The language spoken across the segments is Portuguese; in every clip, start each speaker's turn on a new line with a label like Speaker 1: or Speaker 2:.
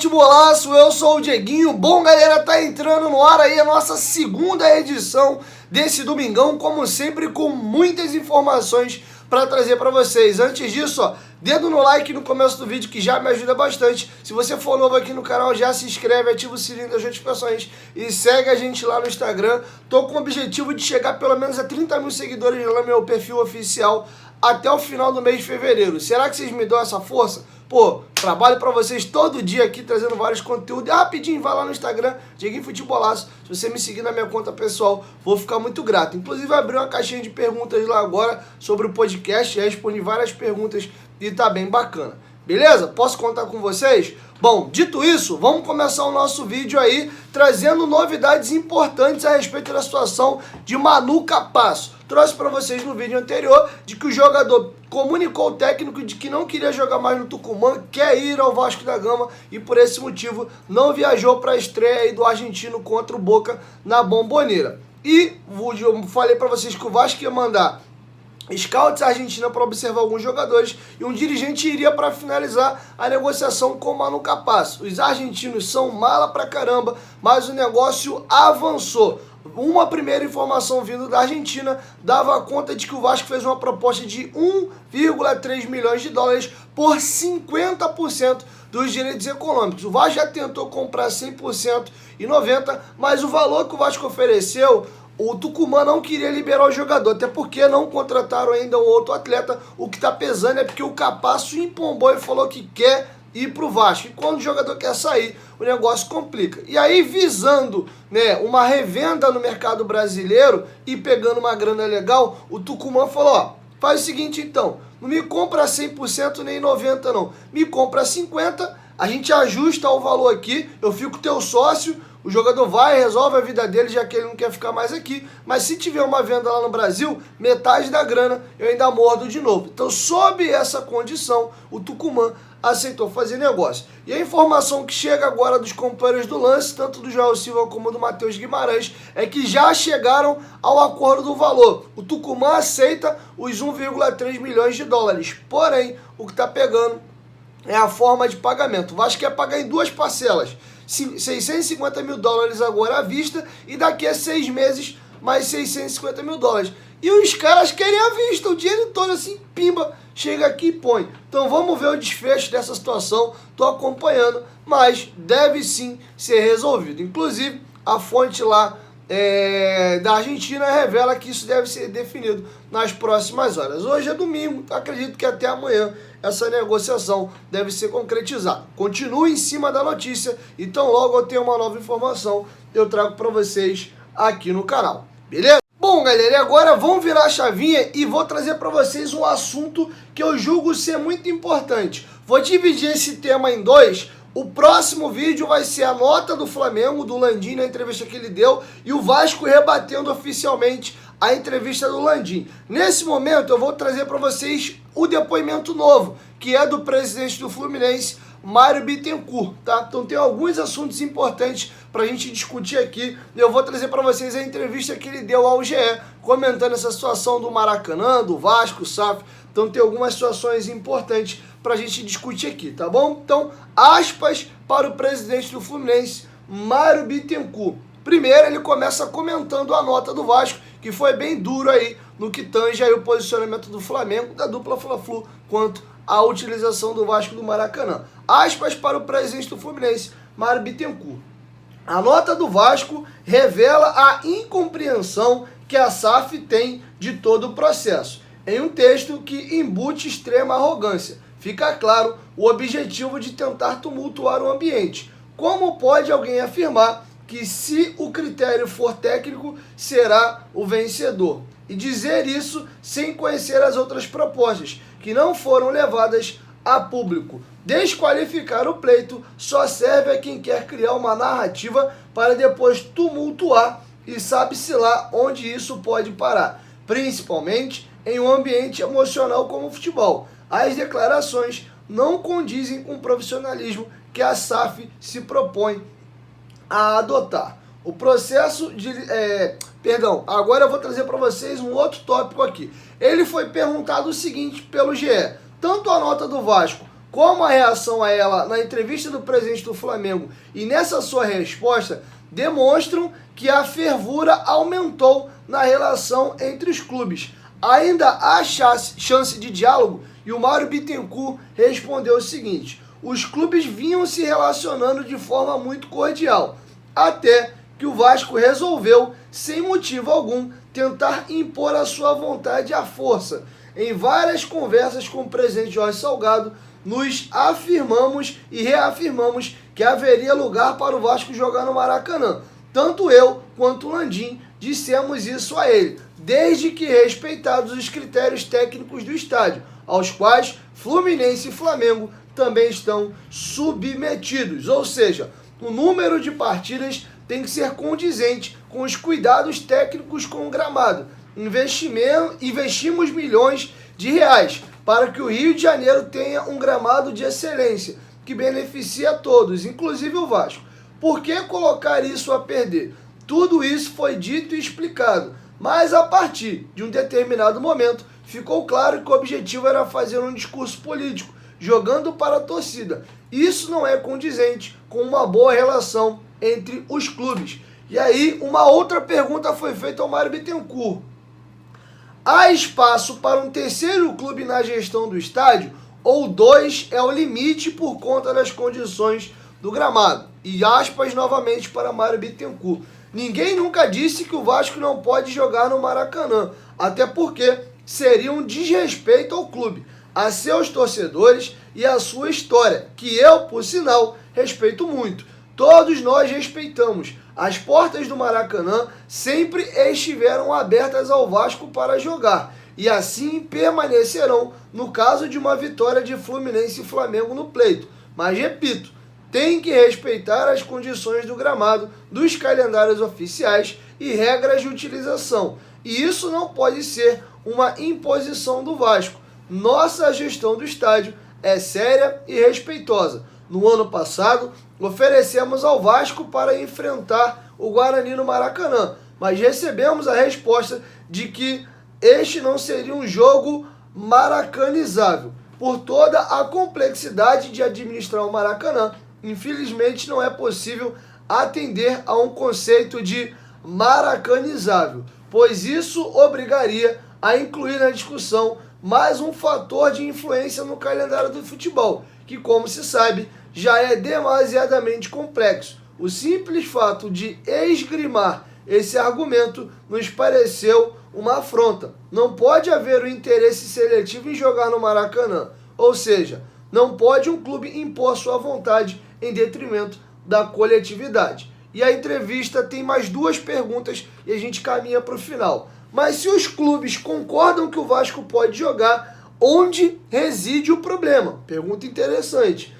Speaker 1: Futebolaço, eu sou o Dieguinho. Bom, galera, tá entrando no ar aí a nossa segunda edição desse domingão, como sempre, com muitas informações para trazer para vocês. Antes disso, ó, dedo no like no começo do vídeo que já me ajuda bastante. Se você for novo aqui no canal, já se inscreve, ativa o sininho das notificações e segue a gente lá no Instagram. Tô com o objetivo de chegar pelo menos a 30 mil seguidores lá no meu perfil oficial até o final do mês de fevereiro. Será que vocês me dão essa força? Pô, trabalho pra vocês todo dia aqui, trazendo vários conteúdos. E rapidinho, vai lá no Instagram, Dieguinho Futebolaço. Se você me seguir na minha conta pessoal, vou ficar muito grato. Inclusive, abri uma caixinha de perguntas lá agora sobre o podcast. Respondi várias perguntas e tá bem bacana. Beleza? Posso contar com vocês? Bom, dito isso, vamos começar o nosso vídeo aí, trazendo novidades importantes a respeito da situação de Manu Capasso. Trouxe para vocês no vídeo anterior de que o jogador comunicou ao técnico de que não queria jogar mais no Tucumã, quer ir ao Vasco da Gama e por esse motivo não viajou para a estreia aí do argentino contra o Boca na Bombonera. E eu falei para vocês que o Vasco ia mandar scouts argentina para observar alguns jogadores e um dirigente iria para finalizar a negociação com o Manu Capasso. Os argentinos são mala pra caramba, mas o negócio avançou. Uma primeira informação vindo da Argentina dava conta de que o Vasco fez uma proposta de 1,3 milhões de dólares por 50% dos direitos econômicos. O Vasco já tentou comprar 100% e 90%, mas o valor que o Vasco ofereceu, o Tucumã não queria liberar o jogador, até porque não contrataram ainda um outro atleta. O que está pesando é porque o Capasso empombou e falou que quer ir para o Vasco. E quando o jogador quer sair, o negócio complica. E aí, visando, né, uma revenda no mercado brasileiro e pegando uma grana legal, o Tucumã falou, ó, faz o seguinte então, não me compra 100% nem 90% não, me compra 50%, a gente ajusta o valor aqui, eu fico teu sócio, o jogador vai, resolve a vida dele, já que ele não quer ficar mais aqui. Mas se tiver uma venda lá no Brasil, metade da grana eu ainda mordo de novo. Então, sob essa condição, o Tucumã aceitou fazer negócio. E a informação que chega agora dos companheiros do lance, tanto do Joel Silva como do Matheus Guimarães, é que já chegaram ao acordo do valor. O Tucumã aceita os 1,3 milhões de dólares. Porém, o que está pegando é a forma de pagamento. O Vasco quer pagar em duas parcelas. 650 mil dólares agora à vista e daqui a 6 meses mais 650 mil dólares. E os caras querem à vista, o dinheiro todo assim, pimba, chega aqui e põe. Então vamos ver o desfecho dessa situação, tô acompanhando, mas deve sim ser resolvido. Inclusive, a fonte lá da Argentina revela que isso deve ser definido nas próximas horas. Hoje é domingo, acredito que até amanhã essa negociação deve ser concretizada. Continue em cima da notícia, então logo eu tenho uma nova informação, eu trago para vocês aqui no canal, beleza? Bom, galera, e agora vamos virar a chavinha e vou trazer para vocês um assunto que eu julgo ser muito importante. Vou dividir esse tema em dois. O próximo vídeo vai ser a nota do Flamengo, do Landim, na entrevista que ele deu, e o Vasco rebatendo oficialmente a entrevista do Landim. Nesse momento eu vou trazer para vocês o depoimento novo, que é do presidente do Fluminense, Mário Bittencourt, tá? Então tem alguns assuntos importantes para a gente discutir aqui. Eu vou trazer para vocês a entrevista que ele deu ao GE, comentando essa situação do Maracanã, do Vasco, SAF. Então tem algumas situações importantes para a gente discutir aqui, tá bom? Então, aspas para o presidente do Fluminense, Mário Bittencourt. Primeiro, ele começa comentando a nota do Vasco, que foi bem duro aí no que tange aí o posicionamento do Flamengo, da dupla Fla-Flu, quanto à utilização do Vasco do Maracanã. Aspas para o presidente do Fluminense, Mário Bittencourt. A nota do Vasco revela a incompreensão que a SAF tem de todo o processo. Em um texto que embute extrema arrogância, fica claro o objetivo de tentar tumultuar o ambiente. Como pode alguém afirmar que se o critério for técnico, será o vencedor? E dizer isso sem conhecer as outras propostas, que não foram levadas a público. Desqualificar o pleito só serve a quem quer criar uma narrativa para depois tumultuar e sabe-se lá onde isso pode parar, principalmente em um ambiente emocional como o futebol. As declarações não condizem com o profissionalismo que a SAF se propõe a adotar. O processo de... agora eu vou trazer para vocês um outro tópico aqui. Ele foi perguntado o seguinte pelo GE. Tanto a nota do Vasco como a reação a ela na entrevista do presidente do Flamengo e nessa sua resposta demonstram que a fervura aumentou na relação entre os clubes. Ainda há chance de diálogo e o Mário Bittencourt respondeu o seguinte: os clubes vinham se relacionando de forma muito cordial, até que o Vasco resolveu, sem motivo algum, tentar impor a sua vontade à força. Em várias conversas com o presidente Jorge Salgado, nos afirmamos e reafirmamos que haveria lugar para o Vasco jogar no Maracanã. Tanto eu quanto o Landim dissemos isso a ele, desde que respeitados os critérios técnicos do estádio, aos quais Fluminense e Flamengo também estão submetidos. Ou seja, o número de partidas tem que ser condizente com os cuidados técnicos com o gramado. Investimos milhões de reais para que o Rio de Janeiro tenha um gramado de excelência, que beneficie a todos, inclusive o Vasco. Por que colocar isso a perder? Tudo isso foi dito e explicado, mas a partir de um determinado momento ficou claro que o objetivo era fazer um discurso político, jogando para a torcida. Isso não é condizente com uma boa relação entre os clubes. E aí, uma outra pergunta foi feita ao Mário Bittencourt: há espaço para um terceiro clube na gestão do estádio? Ou 2 é o limite por conta das condições do gramado? E aspas novamente para Mário Bittencourt: ninguém nunca disse que o Vasco não pode jogar no Maracanã, até porque seria um desrespeito ao clube, a seus torcedores e à sua história, que eu, por sinal, respeito muito. Todos nós respeitamos. As portas do Maracanã sempre estiveram abertas ao Vasco para jogar, e assim permanecerão no caso de uma vitória de Fluminense e Flamengo no pleito. Mas repito, tem que respeitar as condições do gramado, dos calendários oficiais e regras de utilização. E isso não pode ser uma imposição do Vasco. Nossa gestão do estádio é séria e respeitosa. No ano passado, oferecemos ao Vasco para enfrentar o Guarani no Maracanã, mas recebemos a resposta de que este não seria um jogo maracanizável. Por toda a complexidade de administrar o Maracanã, infelizmente não é possível atender a um conceito de maracanizável, pois isso obrigaria a incluir na discussão mais um fator de influência no calendário do futebol, que, como se sabe, já é demasiadamente complexo. O simples fato de esgrimar esse argumento nos pareceu uma afronta. Não pode haver o interesse seletivo em jogar no Maracanã, ou seja, não pode um clube impor sua vontade em detrimento da coletividade. E a entrevista tem mais 2 perguntas e a gente caminha para o final. Mas se os clubes concordam que o Vasco pode jogar, onde reside o problema? Pergunta interessante.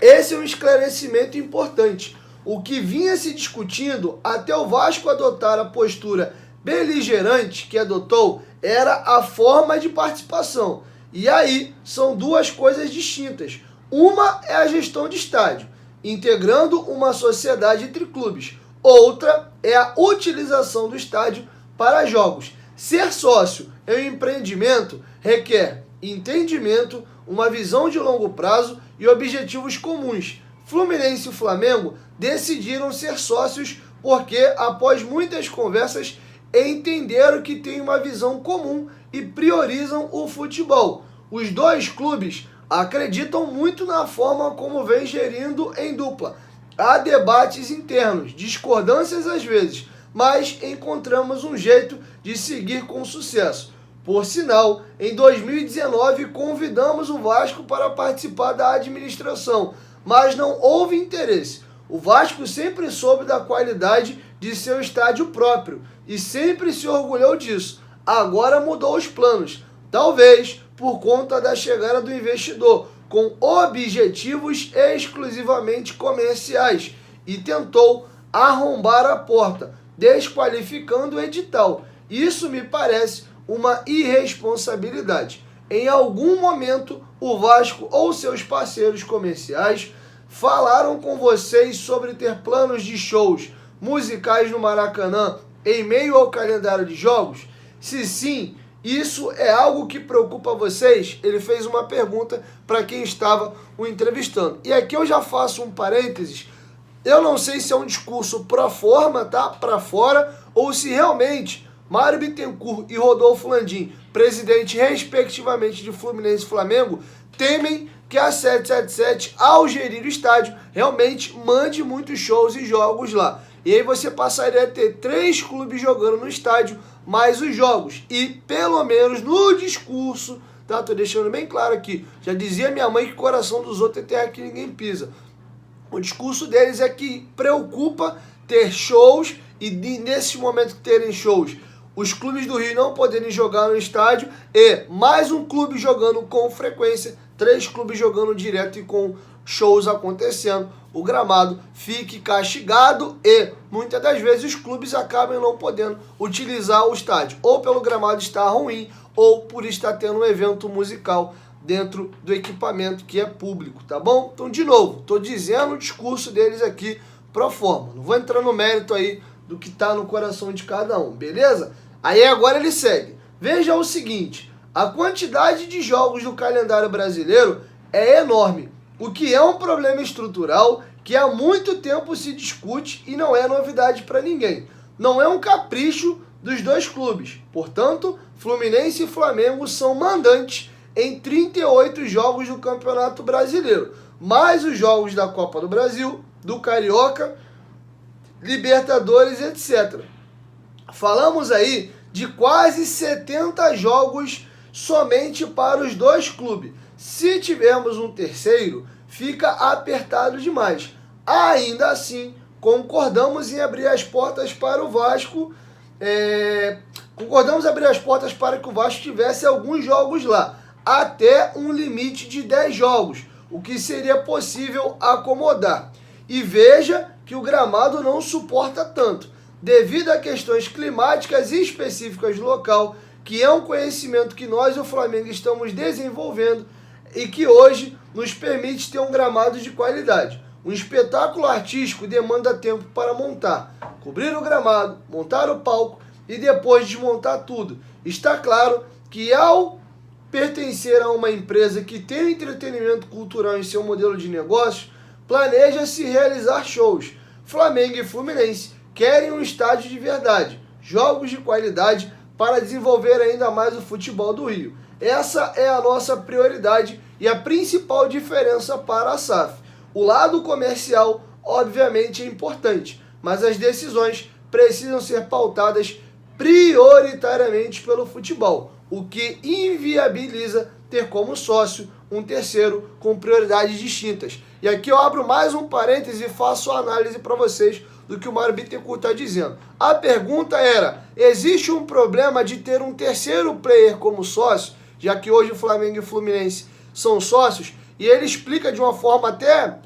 Speaker 1: Esse é um esclarecimento importante. O que vinha se discutindo até o Vasco adotar a postura beligerante que adotou era a forma de participação. E aí são 2 coisas distintas. Uma é a gestão de estádio, integrando uma sociedade entre clubes. Outra é a utilização do estádio para jogos. Ser sócio em um empreendimento requer entendimento, uma visão de longo prazo e objetivos comuns. Fluminense e Flamengo decidiram ser sócios porque, após muitas conversas, entenderam que têm uma visão comum e priorizam o futebol. Os 2 clubes acreditam muito na forma como vem gerindo em dupla. Há debates internos, discordâncias às vezes, mas encontramos um jeito de seguir com sucesso. Por sinal, em 2019 convidamos o Vasco para participar da administração, mas não houve interesse. O Vasco sempre soube da qualidade de seu estádio próprio e sempre se orgulhou disso. Agora mudou os planos, talvez por conta da chegada do investidor, com objetivos exclusivamente comerciais, e tentou arrombar a porta, desqualificando o edital. Isso me parece uma irresponsabilidade. Em algum momento, o Vasco ou seus parceiros comerciais falaram com vocês sobre ter planos de shows musicais no Maracanã em meio ao calendário de jogos? Se sim, Isso é algo que preocupa vocês? Ele fez uma pergunta para quem estava o entrevistando. E aqui eu já faço um parênteses. Eu não sei se é um discurso pro forma, tá? Para fora, ou se realmente Mário Bittencourt e Rodolfo Landim, presidente respectivamente de Fluminense e Flamengo, temem que a 777, ao gerir o estádio, realmente mande muitos shows e jogos lá. E aí você passaria a ter 3 clubes jogando no estádio, mais os jogos. E pelo menos no discurso, tá? Tô deixando bem claro aqui. Já dizia minha mãe que coração dos outros é terra que ninguém pisa. O discurso deles é que preocupa ter shows e nesse momento que terem shows, os clubes do Rio não poderem jogar no estádio e mais um clube jogando com frequência, 3 clubes jogando direto e com shows acontecendo, o gramado fique castigado e muitas das vezes os clubes acabam não podendo utilizar o estádio, ou pelo gramado estar ruim, ou por estar tendo um evento musical dentro do equipamento que é público, tá bom? Então, de novo, tô dizendo o discurso deles aqui pro forma, não vou entrar no mérito aí do que tá no coração de cada um, beleza? Aí agora ele segue. Veja o seguinte, a quantidade de jogos do calendário brasileiro é enorme, o que é um problema estrutural que há muito tempo se discute e não é novidade para ninguém. Não é um capricho dos 2 clubes. Portanto, Fluminense e Flamengo são mandantes em 38 jogos do Campeonato Brasileiro, mais os jogos da Copa do Brasil, do Carioca, Libertadores, etc. Falamos aí de quase 70 jogos somente para os 2 clubes. Se tivermos um terceiro, fica apertado demais. Ainda assim, concordamos em abrir as portas para o Vasco. Concordamos em abrir as portas para que o Vasco tivesse alguns jogos lá, até um limite de 10 jogos, o que seria possível acomodar. E veja que o gramado não suporta tanto, devido a questões climáticas e específicas do local, que é um conhecimento que nós, o Flamengo, estamos desenvolvendo e que hoje nos permite ter um gramado de qualidade. Um espetáculo artístico demanda tempo para montar, cobrir o gramado, montar o palco e depois desmontar tudo. Está claro que ao pertencer a uma empresa que tem o entretenimento cultural em seu modelo de negócio, planeja-se realizar shows. Flamengo e Fluminense querem um estádio de verdade, jogos de qualidade para desenvolver ainda mais o futebol do Rio. Essa é a nossa prioridade e a principal diferença para a SAF. O lado comercial, obviamente, é importante, mas as decisões precisam ser pautadas prioritariamente pelo futebol, o que inviabiliza ter como sócio um terceiro com prioridades distintas. E aqui eu abro mais um parêntese e faço a análise para vocês do que o Mário Bittencourt está dizendo. A pergunta era, existe um problema de ter um terceiro player como sócio, já que hoje o Flamengo e o Fluminense são sócios, e ele explica de uma forma até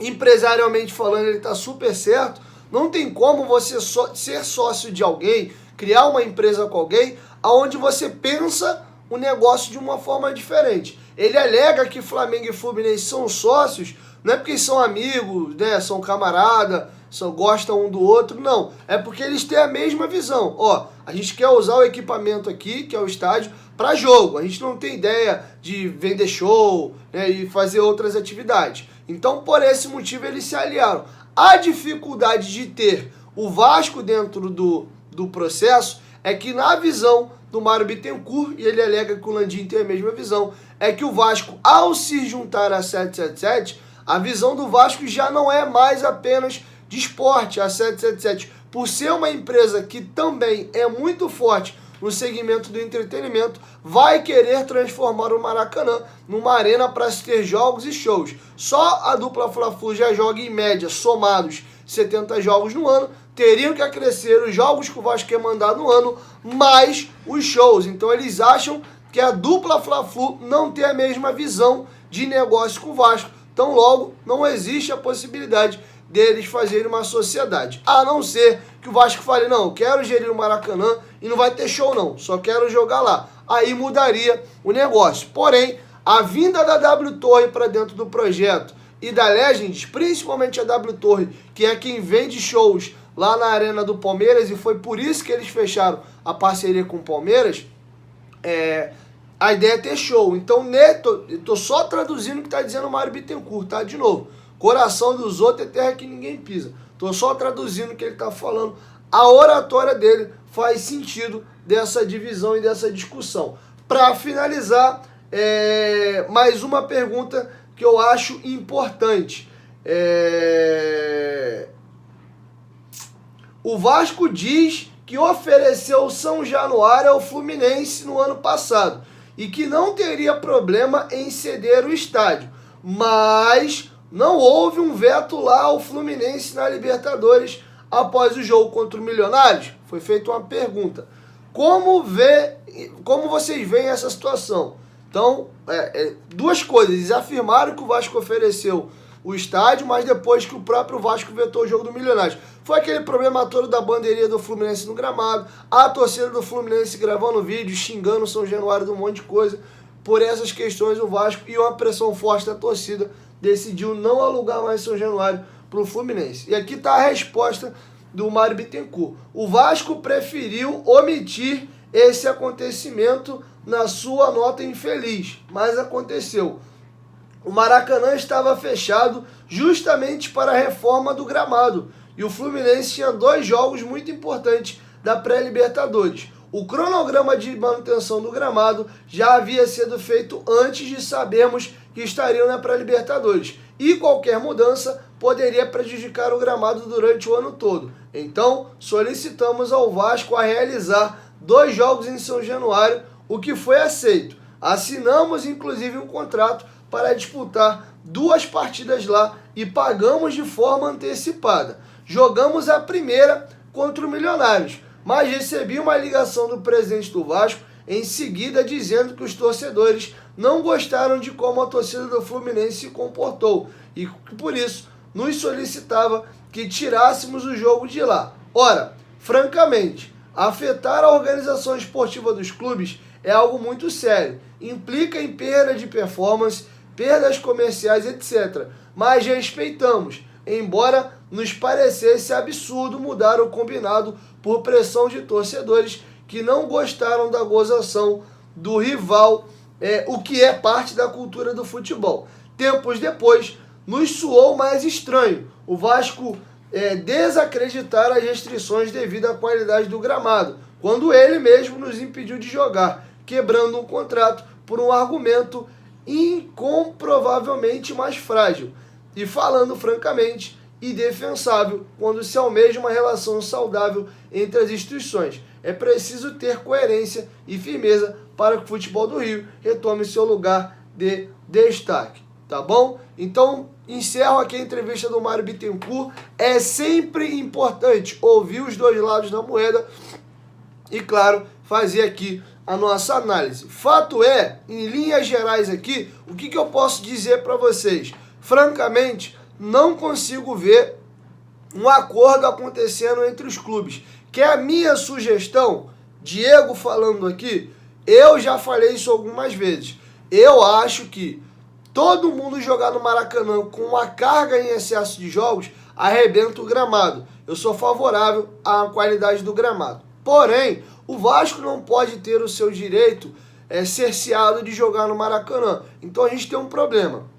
Speaker 1: empresarialmente falando, ele está super certo. Não tem como você ser sócio de alguém, criar uma empresa com alguém, aonde você pensa o negócio de uma forma diferente. Ele alega que Flamengo e Fluminense são sócios, não é porque são amigos, né, são camarada, gostam um do outro, não. É porque eles têm a mesma visão. Ó, a gente quer usar o equipamento aqui, que é o estádio, para jogo. A gente não tem ideia de vender show, né, e fazer outras atividades. Então, por esse motivo, eles se aliaram. A dificuldade de ter o Vasco dentro do processo é que, na visão do Mário Bittencourt, e ele alega que o Landim tem a mesma visão, é que o Vasco, ao se juntar a 777, a visão do Vasco já não é mais apenas de esporte, a 777, por ser uma empresa que também é muito forte no segmento do entretenimento, vai querer transformar o Maracanã numa arena para se ter jogos e shows. Só a dupla Fla-Flu já joga em média, somados, 70 jogos no ano, teriam que acrescer os jogos que o Vasco quer mandar no ano, mais os shows. Então eles acham que a dupla Fla-Flu não tem a mesma visão de negócio com o Vasco. Então logo não existe a possibilidade deles fazerem uma sociedade. A não ser que o Vasco fale, não, eu quero gerir o Maracanã e não vai ter show não, só quero jogar lá. Aí mudaria o negócio. Porém, a vinda da W Torre para dentro do projeto e da Legends, principalmente a W Torre, que é quem vende shows lá na Arena do Palmeiras, e foi por isso que eles fecharam a parceria com o Palmeiras, a ideia é ter show. Então, tô só traduzindo o que tá dizendo o Mário Bittencourt, tá? De novo, coração dos outros é terra que ninguém pisa. Tô só traduzindo o que ele tá falando. A oratória dele faz sentido dessa divisão e dessa discussão. Para finalizar, mais uma pergunta que eu acho importante. O Vasco diz que ofereceu São Januário ao Fluminense no ano passado e que não teria problema em ceder o estádio, mas não houve um veto lá ao Fluminense na Libertadores após o jogo contra o Milionários? Foi feita uma pergunta. Como vocês veem essa situação? Então, duas coisas. Eles afirmaram que o Vasco ofereceu o estádio, mas depois que o próprio Vasco vetou o jogo do Milionários. Foi aquele problema todo da bandeirinha do Fluminense no gramado, a torcida do Fluminense gravando vídeo, xingando o São Januário de um monte de coisa. Por essas questões, o Vasco, e uma pressão forte da torcida, decidiu não alugar mais São Januário para o Fluminense. E aqui está a resposta do Mário Bittencourt. O Vasco preferiu omitir esse acontecimento na sua nota infeliz, mas aconteceu. O Maracanã estava fechado justamente para a reforma do gramado e o Fluminense tinha 2 jogos muito importantes da pré-Libertadores. O cronograma de manutenção do gramado já havia sido feito antes de sabermos que estariam na pré-Libertadores e qualquer mudança poderia prejudicar o gramado durante o ano todo. Então, solicitamos ao Vasco a realizar 2 jogos em São Januário, o que foi aceito. Assinamos, inclusive, um contrato para disputar 2 partidas lá e pagamos de forma antecipada. Jogamos a primeira contra o Milionários, mas recebi uma ligação do presidente do Vasco em seguida dizendo que os torcedores não gostaram de como a torcida do Fluminense se comportou e por isso nos solicitava que tirássemos o jogo de lá. Ora, francamente, afetar a organização esportiva dos clubes é algo muito sério, implica em perda de performance, perdas comerciais, etc. Mas respeitamos, embora nos parecesse absurdo mudar o combinado por pressão de torcedores que não gostaram da gozação do rival, o que é parte da cultura do futebol. Tempos depois, nos soou mais estranho o Vasco desacreditar as restrições devido à qualidade do gramado, quando ele mesmo nos impediu de jogar, quebrando um contrato por um argumento incomprovavelmente mais frágil e, falando francamente, indefensável quando se almeja uma relação saudável entre as instituições. É preciso ter coerência e firmeza para que o futebol do Rio retome seu lugar de destaque, tá bom? Então, encerro aqui a entrevista do Mário Bittencourt. É sempre importante ouvir os 2 lados da moeda e, claro, fazer aqui a nossa análise. Fato é, em linhas gerais aqui, o que eu posso dizer para vocês? Francamente, não consigo ver um acordo acontecendo entre os clubes. Que é a minha sugestão, Diego falando aqui, eu já falei isso algumas vezes. Eu acho que todo mundo jogar no Maracanã com uma carga em excesso de jogos arrebenta o gramado. Eu sou favorável à qualidade do gramado. Porém, o Vasco não pode ter o seu direito cerceado de jogar no Maracanã. Então a gente tem um problema.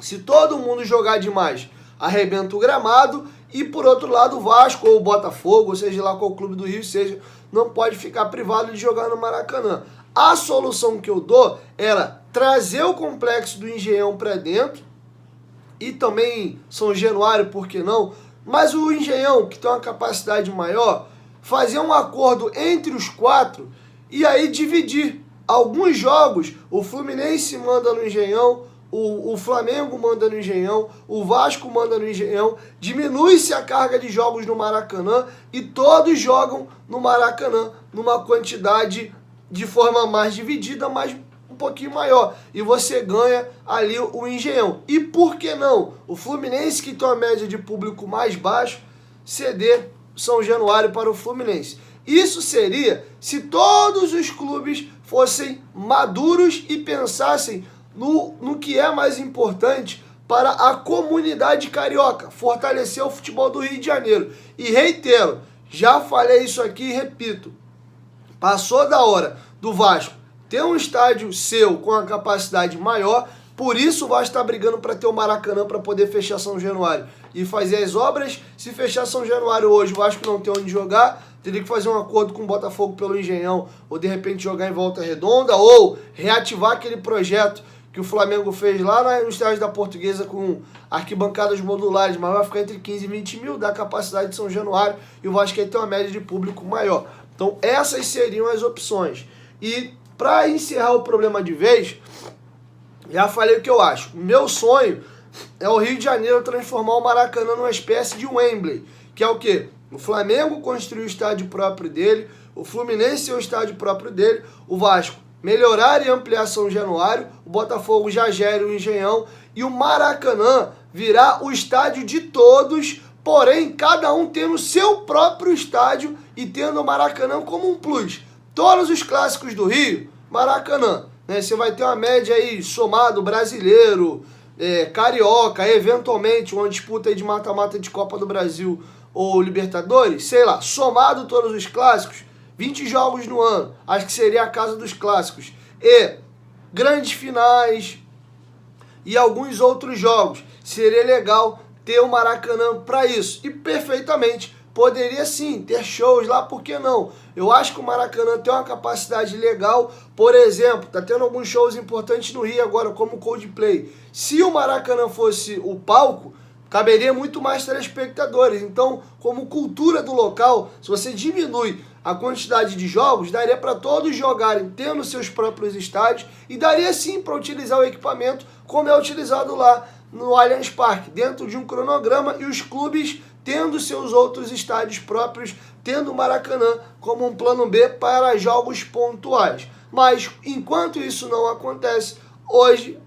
Speaker 1: Se todo mundo jogar demais, arrebenta o gramado e, por outro lado, o Vasco ou o Botafogo, ou seja lá qual clube do Rio seja, não pode ficar privado de jogar no Maracanã. A solução que eu dou era trazer o complexo do Engenhão para dentro e também São Januário, por que não? Mas o Engenhão, que tem uma capacidade maior, fazer um acordo entre os 4 e aí dividir. Alguns jogos, o Fluminense manda no Engenhão, o Flamengo manda no Engenhão, o Vasco manda no Engenhão, diminui-se a carga de jogos no Maracanã e todos jogam no Maracanã numa quantidade de forma mais dividida, mas um pouquinho maior. E você ganha ali o Engenhão. E por que não? O Fluminense, que tem uma média de público mais baixo, ceder São Januário para o Fluminense. Isso seria se todos os clubes fossem maduros e pensassem no que é mais importante para a comunidade carioca, fortalecer o futebol do Rio de Janeiro. E reitero, já falei isso aqui e repito, passou da hora do Vasco ter um estádio seu com a capacidade maior, por isso o Vasco está brigando para ter o Maracanã para poder fechar São Januário e fazer as obras. Se fechar São Januário hoje, o Vasco não tem onde jogar, teria que fazer um acordo com o Botafogo pelo Engenhão, ou de repente jogar em Volta Redonda, ou reativar aquele projeto que o Flamengo fez lá no estádio da Portuguesa com arquibancadas modulares, mas vai ficar entre 15 e 20 mil, da capacidade de São Januário, e o Vasco aí tem uma média de público maior. Então essas seriam as opções. E para encerrar o problema de vez, já falei o que eu acho. O meu sonho é o Rio de Janeiro transformar o Maracanã numa espécie de Wembley, que é o quê? O Flamengo construir o estádio próprio dele, o Fluminense ter o estádio próprio dele, o Vasco melhorar e ampliar São Januário, o Botafogo já gera o Engenhão, e o Maracanã virar o estádio de todos, porém cada um tendo o seu próprio estádio e tendo o Maracanã como um plus. Todos os clássicos do Rio, Maracanã, né? Você vai ter uma média aí, somado brasileiro, carioca, eventualmente uma disputa aí de mata-mata de Copa do Brasil ou Libertadores, sei lá, somado todos os clássicos, 20 jogos no ano, acho que seria a casa dos clássicos, e grandes finais e alguns outros jogos, seria legal ter o Maracanã para isso, e perfeitamente poderia sim ter shows lá, por que não? Eu acho que o Maracanã tem uma capacidade legal, por exemplo, tá tendo alguns shows importantes no Rio agora, como o Coldplay. Se o Maracanã fosse o palco, caberia muito mais telespectadores. Então, como cultura do local, se você diminui a quantidade de jogos, daria para todos jogarem tendo seus próprios estádios e daria sim para utilizar o equipamento como é utilizado lá no Allianz Parque, dentro de um cronograma, e os clubes tendo seus outros estádios próprios, tendo o Maracanã como um plano B para jogos pontuais. Mas, enquanto isso não acontece, hoje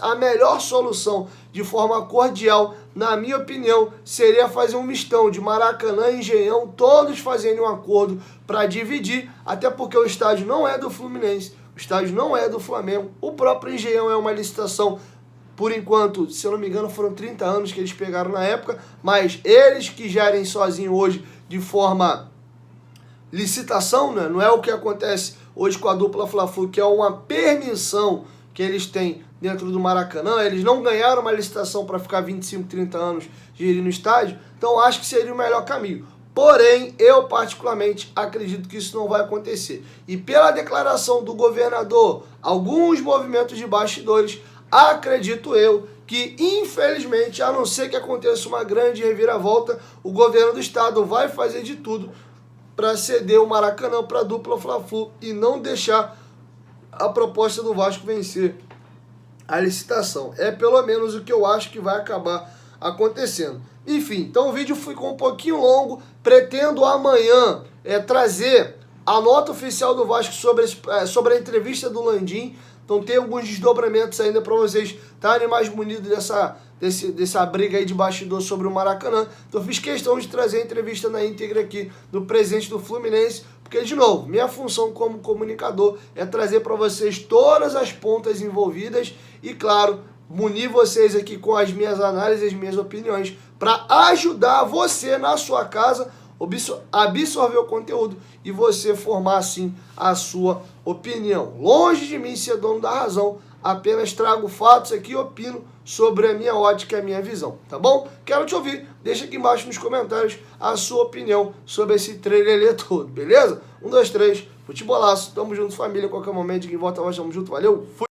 Speaker 1: a melhor solução, de forma cordial, na minha opinião, seria fazer um mistão de Maracanã e Engenhão, todos fazendo um acordo para dividir, até porque o estádio não é do Fluminense, o estádio não é do Flamengo, o próprio Engenhão é uma licitação. Por enquanto, se eu não me engano, foram 30 anos que eles pegaram na época, mas eles que gerem sozinho hoje de forma licitação, né? Não é o que acontece hoje com a dupla Fla-Flu, que é uma permissão que eles têm dentro do Maracanã. Eles não ganharam uma licitação para ficar 25, 30 anos gerindo o estádio, então acho que seria o melhor caminho. Porém, eu particularmente acredito que isso não vai acontecer. E pela declaração do governador, alguns movimentos de bastidores, acredito eu que, infelizmente, a não ser que aconteça uma grande reviravolta, o governo do estado vai fazer de tudo para ceder o Maracanã para a dupla Fla-Flu e não deixar a proposta do Vasco vencer a licitação. É pelo menos o que eu acho que vai acabar acontecendo. Enfim, então o vídeo ficou um pouquinho longo. Pretendo amanhã trazer a nota oficial do Vasco sobre a entrevista do Landim. Então tem alguns desdobramentos ainda para vocês estarem mais munidos dessa briga aí de bastidor sobre o Maracanã. Então eu fiz questão de trazer a entrevista na íntegra aqui do presidente do Fluminense, porque, de novo, minha função como comunicador é trazer para vocês todas as pontas envolvidas e, claro, munir vocês aqui com as minhas análises, as minhas opiniões, para ajudar você na sua casa absorver o conteúdo e você formar assim a sua opinião. Longe de mim ser dono da razão, apenas trago fatos aqui e opino sobre a minha ótica e a minha visão, tá bom? Quero te ouvir, deixa aqui embaixo nos comentários a sua opinião sobre esse trailer todo, beleza? 1, 2, 3, futebolaço, tamo junto família, qualquer momento, quem volta, nós tamo junto, valeu, fui!